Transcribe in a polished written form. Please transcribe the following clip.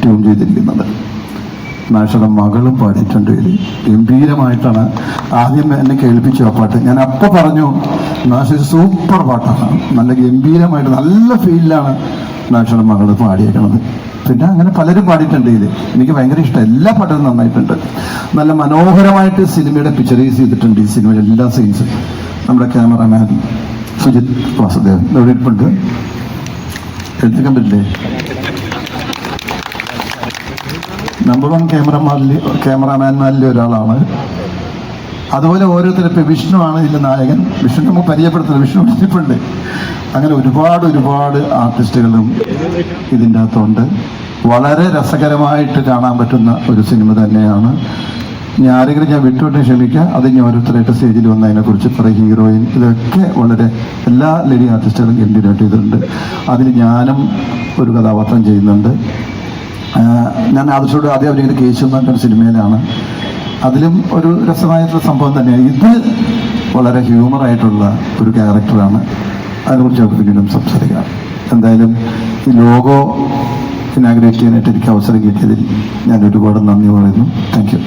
Tune ചെയ്തിരിക്കുന്നത്. നാഷയുടെ മകളും പാടിയിട്ടുണ്ട്. ഇത് ഗംഭീരമായിട്ടാണ് ആദ്യം എന്നെ കേൾപ്പിച്ചു ആ പാട്ട്. ഞാൻ അപ്പോൾ പറഞ്ഞു നാഷ സൂപ്പർ പാട്ടാണ്, നല്ല ഗംഭീരമായിട്ട് നല്ല ഫീലിലാണ് നാഷയുടെ മകൾ പാടിയേക്കണത്. പിന്നെ അങ്ങനെ പലരും പാടിയിട്ടുണ്ട്. ഇത് എനിക്ക് ഭയങ്കര ഇഷ്ടം. എല്ലാ പാട്ടും നന്നായിട്ടുണ്ട്. നല്ല മനോഹരമായിട്ട് സിനിമയുടെ പിക്ചറൈസ് ചെയ്തിട്ടുണ്ട് ഈ സിനിമയുടെ എല്ലാ സീൻസും. നമ്മുടെ ക്യാമറാമാൻ സുജിത് വാസുദേവൻ ഇവിടെ ഇരിപ്പുണ്ട്. എടുത്തിക്കാൻ പറ്റില്ലേ? നമ്പർ 1 ക്യാമറാമാൻമാരിൽ ഒരാളാണ്. അതുപോലെ ഓരോരുത്തരും ഇപ്പം വിഷ്ണു ആണ് ഇതിൻ്റെ നായകൻ. വിഷ്ണു നമുക്ക് പരിചയപ്പെടുത്തുന്നത്, വിഷ്ണു ഇരിപ്പുണ്ട്. അങ്ങനെ ഒരുപാട് ആർട്ടിസ്റ്റുകളും ഇതിൻ്റെ അകത്തുണ്ട്. വളരെ രസകരമായിട്ട് കാണാൻ പറ്റുന്ന ഒരു സിനിമ തന്നെയാണ്. ഞാൻ ആരെങ്കിലും ഞാൻ വിട്ടുവിട്ട് ക്ഷമിക്കുക. അത് ഞാൻ ഓരോരുത്തരായിട്ട് സ്റ്റേജിൽ വന്നതിനെക്കുറിച്ച് പറയും. ഹീറോയിൻ ഇതൊക്കെ വളരെ എല്ലാ ലേഡി ആർട്ടിസ്റ്റുകളും ഗംഭീരമായിട്ട് ചെയ്തിട്ടുണ്ട്. അതിൽ ഞാനും ഒരു കഥാപാത്രം ചെയ്യുന്നുണ്ട്. ഞാൻ ആദർശോട് ആദ്യം അവരിങ്ങനെ കേശു എന്ന് പറഞ്ഞൊരു സിനിമയിലാണ്. അതിലും ഒരു രസമായിട്ടുള്ള സംഭവം തന്നെയാണ്. ഇത് വളരെ ഹ്യൂമറായിട്ടുള്ള ഒരു ക്യാരക്ടറാണ്. അതിനെക്കുറിച്ച് നമുക്ക് പിന്നീടും സംസാരിക്കാം. എന്തായാലും ഈ ലോഗോ ഇനാഗ്രേറ്റ് ചെയ്യാനായിട്ട് എനിക്ക് അവസരം കിട്ടിയതിൽ ഞാൻ ഒരുപാട് നന്ദി പറയുന്നു. Thank you.